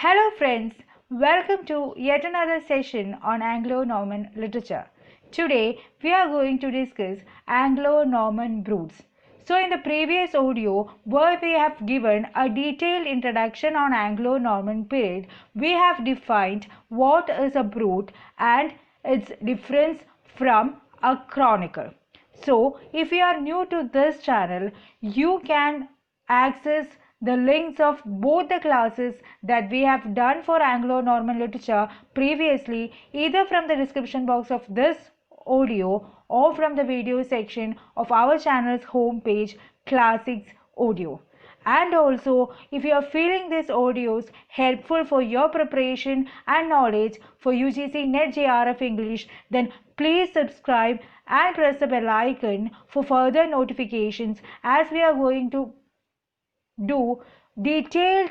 Hello friends, welcome to yet another session on Anglo Norman Literature. Today we are going to discuss Anglo Norman Brutes. So in the previous audio where we have given a detailed introduction on Anglo Norman period, we have defined what is a brute and its difference from a chronicle. So if you are new to this channel, you can access the links of both the classes that we have done for Anglo Norman Literature previously, either from the description box of this audio or from the video section of our channel's homepage, Classics Audio. And also, if you are feeling these audios helpful for your preparation and knowledge for UGC NET JRF English, then please subscribe and press the bell icon for further notifications, as we are going to do detailed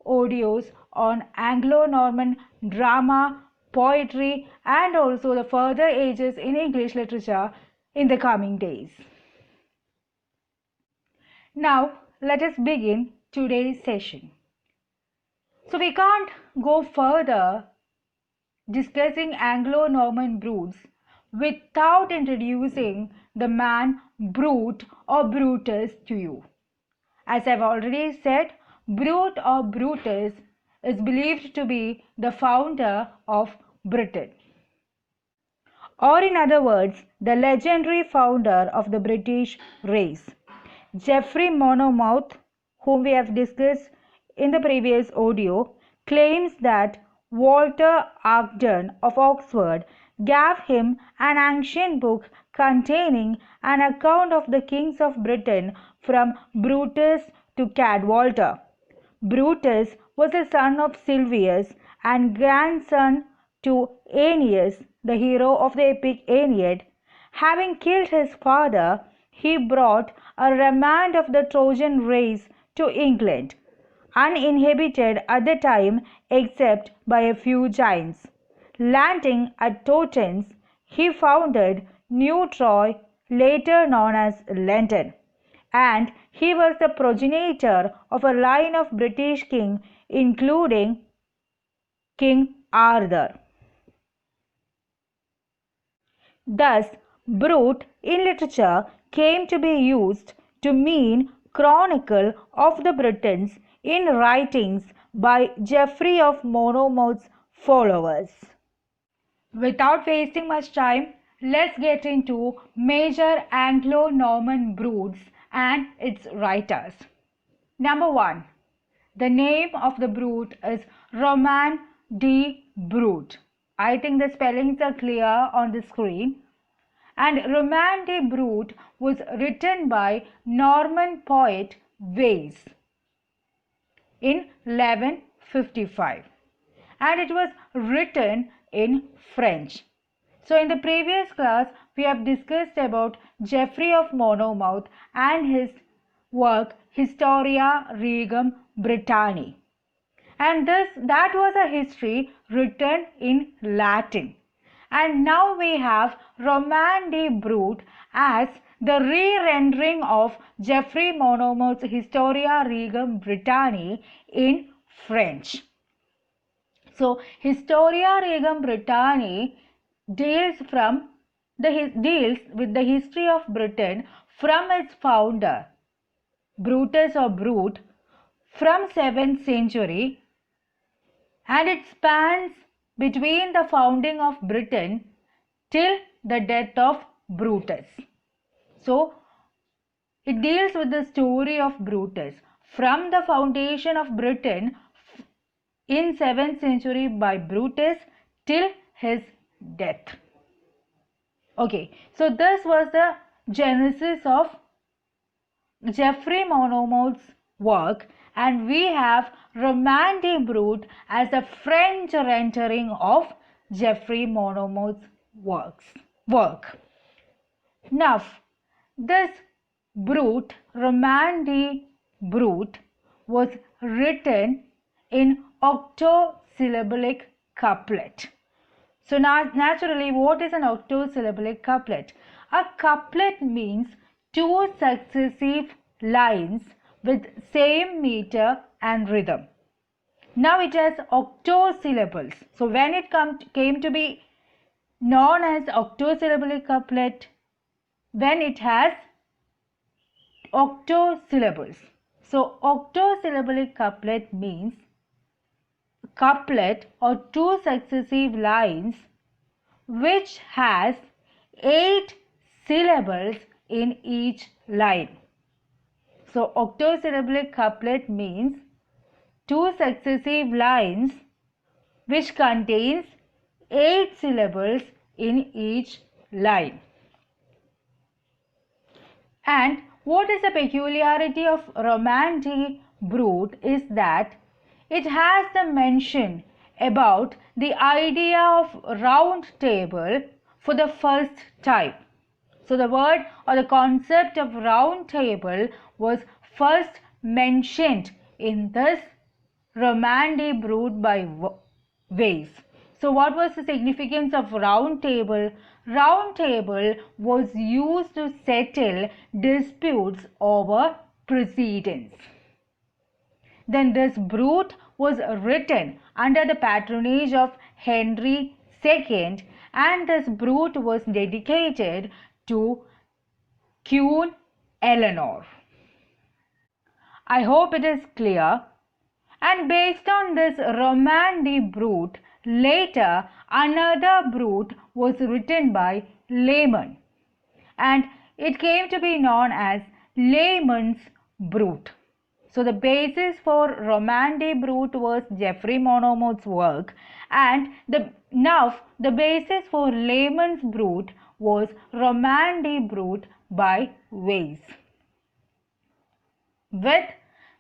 audios on Anglo-Norman drama, poetry, and also the further ages in English literature in the coming days. Now, let us begin today's session. So, we can't go further discussing Anglo-Norman brutes without introducing the man Brute or Brutus to you. As I've already said, Brute or Brutus is believed to be the founder of Britain, or in other words, the legendary founder of the British race. Geoffrey Monmouth, whom we have discussed in the previous audio, claims that Walter Acton of Oxford gave him an ancient book containing an account of the kings of Britain from Brutus to Cadwallader. Brutus was the son of Sylvius and grandson to Aeneas, the hero of the epic Aeneid. Having killed his father, he brought a remnant of the Trojan race to England, uninhabited at the time except by a few giants. Landing at Totems, he founded New Troy, later known as London, and he was the progenitor of a line of British kings, including King Arthur. Thus, Brute in literature came to be used to mean chronicle of the Britons in writings by Geoffrey of Monmouth's followers. Without wasting much time, let's get into major Anglo-Norman brutes and its writers. Number 1. The name of the brute is Roman de Brute. I think the spellings are clear on the screen. And Roman de Brute was written by Norman poet WACE in 1155, and it was written in French. So in the previous class we have discussed about Geoffrey of Monmouth and his work Historia Regum Britanniae, and that was a history written in Latin. And now we have Roman de Brute as the re-rendering of Geoffrey Monmouth's Historia Regum Britanniae in French. So Historia Regum Britanniae deals with the history of Britain from its founder Brutus or Brute from 7th century, and it spans between the founding of Britain till the death of Brutus. So it deals with the story of Brutus from the foundation of Britain in 7th century by Brutus till his death. Okay, so this was the genesis of Geoffrey Monmouth's work, and we have Roman de Brute as a French rendering of Geoffrey Monmouth's work. Now, this Brute, Roman de Brute, was written in octosyllabic couplet. So naturally, what is an octosyllabic couplet? A couplet means two successive lines with same meter and rhythm. Now it has octosyllables. So when it came to be known as octosyllabic couplet, when it has octosyllables. So octosyllabic couplet means couplet or two successive lines which has 8 syllables in each line. So octosyllabic couplet means two successive lines which contains 8 syllables in each line. And what is the peculiarity of Romantic Brute is that it has the mention about the idea of round table for the first time. So the word or the concept of round table was first mentioned in this Romantic Brute by WACE. So what was the significance of round table? Round table was used to settle disputes over precedence. Then this Brute was written under the patronage of Henry II, and this Brute was dedicated to Queen Eleanor. I hope it is clear. And based on this Romantic Brute, later another Brute was written by Layman, and it came to be known as Layman's Brute. So the basis for Romantic Brute was Geoffrey Monmouth's work, and now the basis for Layman's Brute was Romantic Brute by WACE. With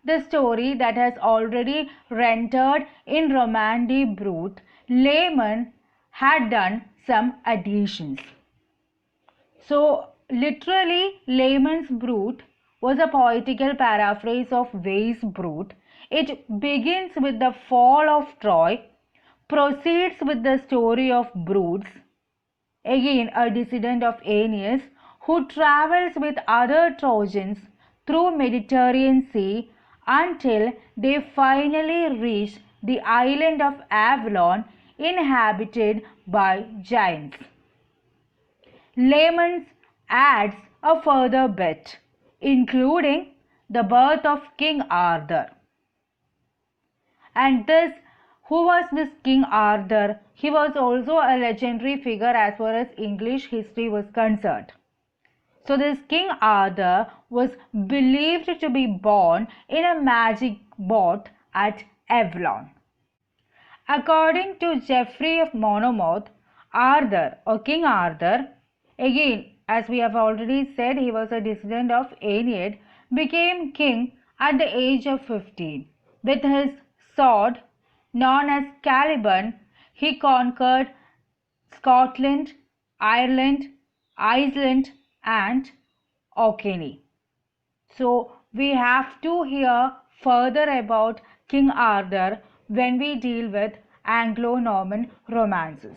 the story that has already rendered in Romantic Brute, Layman had done some additions. So literally Layman's Brute was a poetical paraphrase of WACE's Brute. It begins with the fall of Troy, proceeds with the story of Brutus, again a descendant of Aeneas, who travels with other Trojans through Mediterranean Sea until they finally reach the island of Avalon, inhabited by giants. Layman adds a further bit, including the birth of King Arthur. And who was this King Arthur? He was also a legendary figure as far as English history was concerned. So this King Arthur was believed to be born in a magic boat at Avalon. According to Geoffrey of Monmouth, Arthur or King Arthur, again as we have already said, he was a descendant of Aeneas, became king at the age of 15. With his sword known as Caliban, he conquered Scotland, Ireland, Iceland and Orkney. So we have to hear further about King Arthur when we deal with Anglo Norman romances.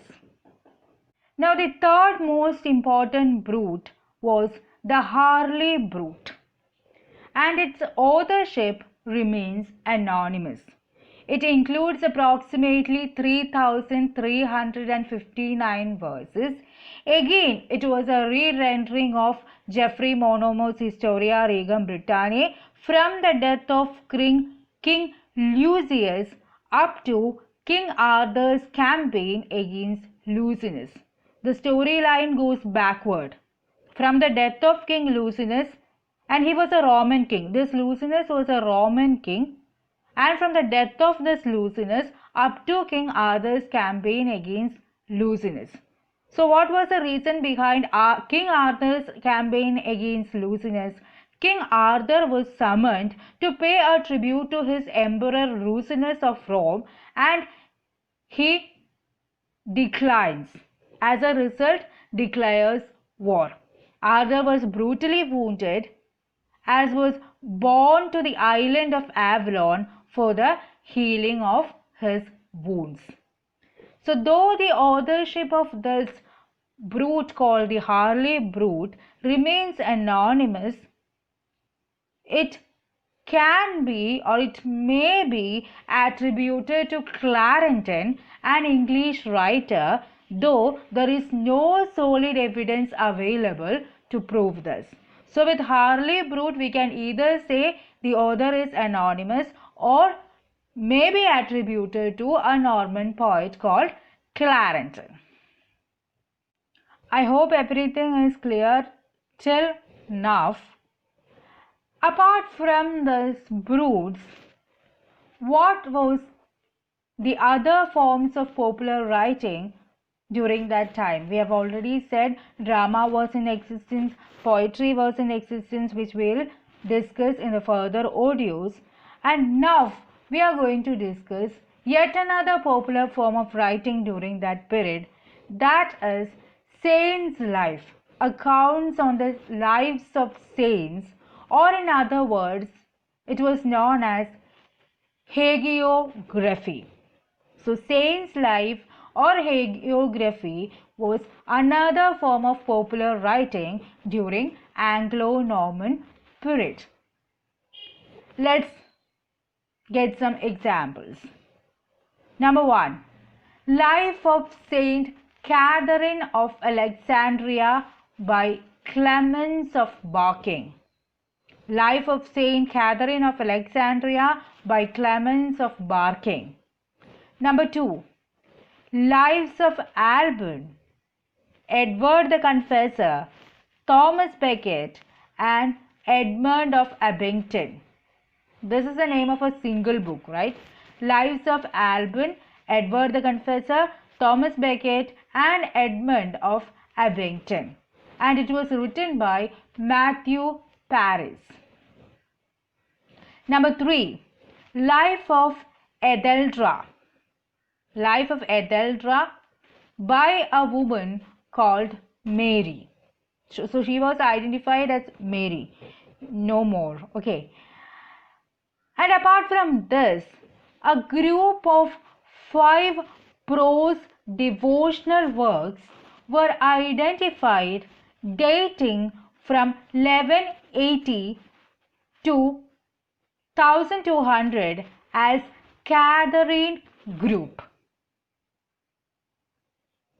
Now the third most important Brute was the HARLEY Brute, and its authorship remains anonymous. It includes approximately 3,359 verses. Again, it was a re-rendering of Geoffrey Monmouth's HISTORIA REGUM BRITANIAE from the death of King Lucius up to King Arthur's campaign against Lucius. The storyline goes backward from the death of King Lucius, and he was a Roman king. This Lucius was a Roman king, and from the death of this Lucius up to King Arthur's campaign against Lucius. So what was the reason behind King Arthur's campaign against Lucius? King Arthur was summoned to pay a tribute to his emperor Lucius of Rome, and he declines. As a result, declares war. Arthur was brutally wounded, as was borne to the island of Avalon for the healing of his wounds. So though the authorship of this Brute called the HARLEY Brute remains anonymous, it can be or it may be attributed to Clarendon, an English writer, though there is no solid evidence available to prove this. So with Harley Brute, we can either say the author is anonymous or may be attributed to a Norman poet called Clarendon. I hope everything is clear till now. Apart from this brutes, what was the other forms of popular writing during that time? We have already said drama was in existence, poetry was in existence, which we'll discuss in the further audios. And now we are going to discuss yet another popular form of writing during that period, that is saints' life, accounts on the lives of saints, or in other words, it was known as hagiography. So saints' life or hagiography was another form of popular writing during Anglo Norman period. Let's get some examples. Number 1. Life of Saint Katherine of Alexandria by Clemence of Barking. Life of Saint Katherine of Alexandria by Clemence of Barking. Number 2. Lives of Alban, Edward the Confessor, Thomas Becket, and Edmund of Abington. This is the name of a single book, right? Lives of Alban, Edward the Confessor, Thomas Becket, and Edmund of Abington. And it was written by Matthew Paris. Number 3. Life of Etheldra. Life of Etheldra by a woman called Mary. So she was identified as Mary. No more. Okay. And apart from this, a group of 5 prose devotional works were identified dating from 1180 to 1200 as Katherine group.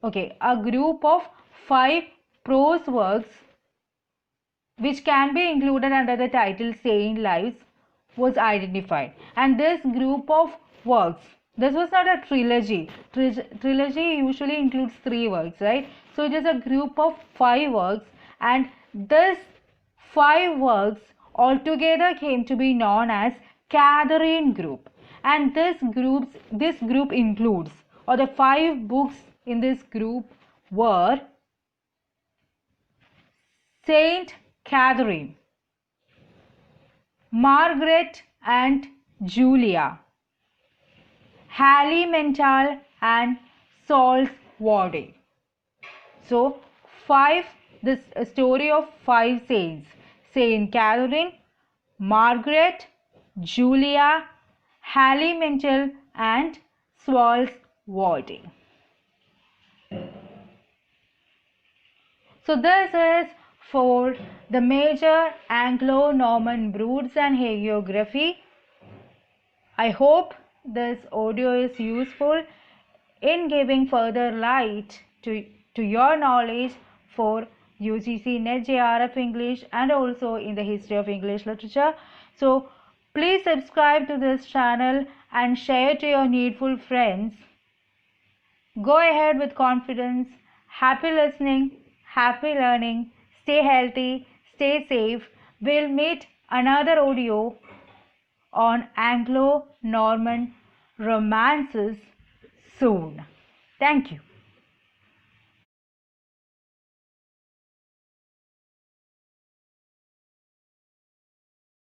Okay, a group of 5 prose works which can be included under the title Saint Lives was identified. And this group of works, this was not a trilogy. Trilogy usually includes 3 works, right? So it is a group of 5 works, and this 5 works altogether came to be known as Katherine group. And this group includes, or the 5 books in this group were Saint Katherine, Margaret and Julia, Halley Mental, and Saul's Warding. So, this story of 5 saints: Saint Katherine, Margaret, Julia, Halley Mental, and Saul's Warding. So this is for the major Anglo Norman brutes and hagiography. I hope this audio is useful in giving further light to your knowledge for UGC NET JRF English and also in the history of English literature. So please subscribe to this channel and share to your needful friends. Go ahead with confidence. Happy listening, happy learning. Stay healthy, stay safe. We'll meet another audio on Anglo Norman romances soon. Thank you.